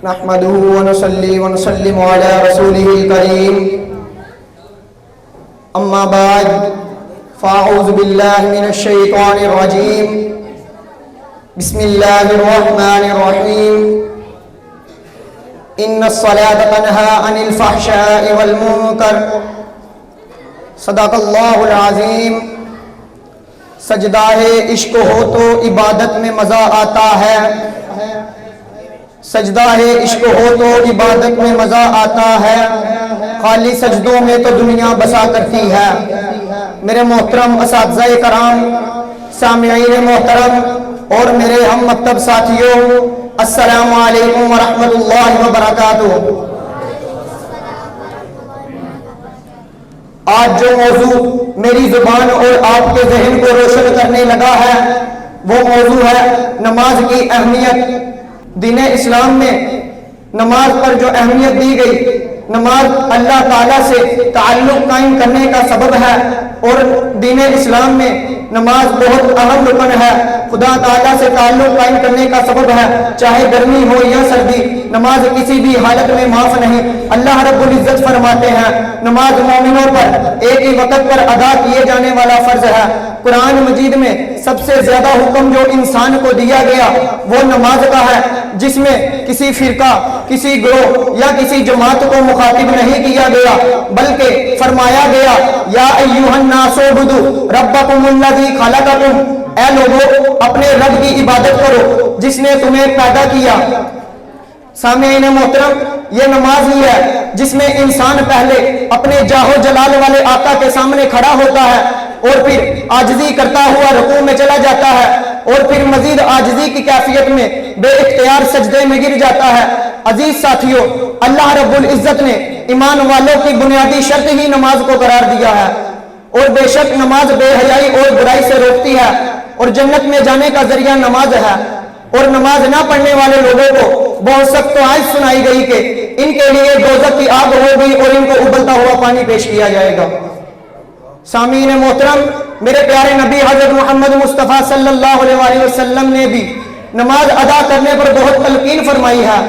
نحمده ونصلي ونسلم على رسوله الكريم اما بعد فاعوذ بالله من الشيطان الرجيم بسم الله الرحمن الرحيم ان الصلاة تنهى عن الفحشاء والمنکر صدق اللہ العظیم۔ سجدہ عشق ہو تو عبادت میں مزہ آتا ہے، سجدہ عشق ہو تو عبادت میں مزہ آتا ہے، خالی سجدوں میں تو دنیا بسا کرتی ہے۔ میرے محترم اساتذہ کرام، سامعین محترم اور میرے ہم مکتب ساتھیوں، السلام علیکم ورحمۃ اللہ وبرکاتہ۔ آج جو موضوع میری زبان اور آپ کے ذہن کو روشن کرنے لگا ہے وہ موضوع ہے نماز کی اہمیت۔ دین اسلام میں نماز پر جو اہمیت دی گئی، نماز اللہ تعالیٰ سے تعلق قائم کرنے کا سبب ہے، اور دین اسلام میں نماز بہت اہم رکن ہے، خدا تعالیٰ سے تعلق قائم کرنے کا سبب ہے۔ چاہے گرمی ہو یا سردی، نماز کسی بھی حالت میں معاف نہیں۔ اللہ رب العزت فرماتے ہیں نماز مومنوں پر ایک ہی وقت پر ادا کیے جانے والا فرض ہے۔ قرآن مجید میں سب سے زیادہ حکم جو انسان کو دیا گیا وہ نماز کا ہے، جس میں کسی فرقہ، کسی گروہ یا کسی جماعت کو مخاطب نہیں کیا گیا، بلکہ فرمایا گیا یا ایھا الناس اعبدوا ربکم الذی خلقکم، اے لوگوں اپنے رب کی عبادت کرو جس نے تمہیں پیدا کیا۔ سامعین محترم، یہ نماز ہی ہے جس میں انسان پہلے اپنے جاہ و جلال والے آقا کے سامنے کھڑا ہوتا ہے اور پھر عاجزی کرتا ہوا رکوع میں چلا جاتا ہے، اور پھر مزید عاجزی کی کیفیت میں بے اختیار سجدے میں گر جاتا ہے۔ عزیز ساتھیوں، اللہ رب العزت نے ایمان والوں کی بنیادی شرط ہی نماز کو قرار دیا ہے، اور بے شک نماز بے حیائی اور برائی سے روکتی ہے، اور جنت میں جانے کا ذریعہ نماز ہے۔ اور نماز نہ پڑھنے والے لوگوں کو بہت سخت آیت سنائی گئی کہ ان کے لیے دوزخ کی آگ ہوگی اور ان کو ابلتا ہوا پانی پیش کیا جائے گا۔ سامعین محترم، میرے پیارے نبی حضرت محمد مصطفیٰ صلی اللہ علیہ وسلم نے بھی نماز ادا کرنے پر بہت تلقین فرمائی ہے۔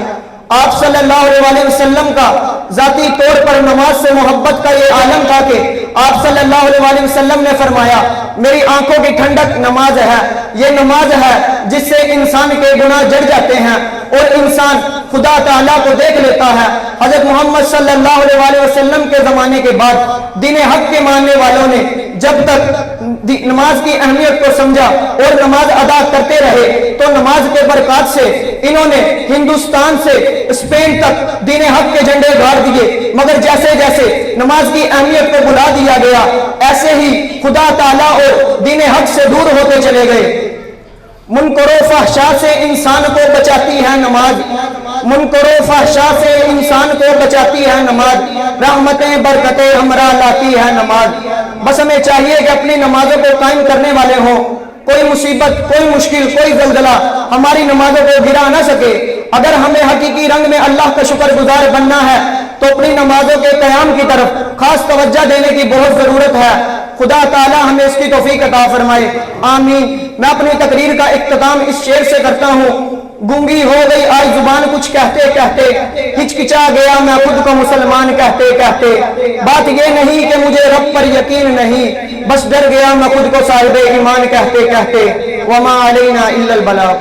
آپ صلی اللہ علیہ وسلم کا ذاتی طور پر نماز سے محبت کا یہ عالم تھا کہ آپ صلی اللہ علیہ وسلم نے فرمایا میری آنکھوں کی ٹھنڈک نماز ہے۔ یہ نماز ہے جس سے انسان کے گناہ جڑ جاتے ہیں اور انسان خدا تعالیٰ کو دیکھ لیتا ہے۔ حضرت محمد صلی اللہ علیہ وسلم کے زمانے کے بعد دین حق کے ماننے والوں نے جب تک نماز کی اہمیت کو سمجھا اور نماز ادا کرتے رہے تو نماز کے برکات سے انہوں نے ہندوستان سے اسپین تک دین حق کے جھنڈے گاڑ دیے، مگر جیسے جیسے نماز کی اہمیت کو بھلا دیا گیا ایسے ہی خدا تعالیٰ اور دین حق سے دور ہوتے چلے گئے۔ منکر و فحشاء سے انسان کو بچاتی ہے نماز، منکر و فحشاء سے انسان کو بچاتی ہے نماز، رحمتیں برکتیں ہمراہ لاتی ہے نماز۔ بس ہمیں چاہیے کہ اپنی نمازوں کو قائم کرنے والے ہوں، کوئی مصیبت، کوئی مشکل، کوئی زلزلہ ہماری نمازوں کو گرا نہ سکے۔ اگر ہمیں حقیقی رنگ میں اللہ کا شکر گزار بننا ہے تو اپنی نمازوں کے قیام کی طرف خاص توجہ دینے کی بہت ضرورت ہے۔ خدا تعالی ہمیں اس کی توفیق عطا فرمائے، آمین۔ میں اپنی تقریر کا اختتام اس شعر سے کرتا ہوں۔ گونگی ہو گئی آج زبان کچھ کہتے کہتے، ہچکچا گیا میں خود کو مسلمان کہتے کہتے، بات یہ نہیں کہ مجھے رب پر یقین نہیں، بس ڈر گیا میں خود کو صاحب ایمان کہتے کہتے، وما علینا الا البلاغ۔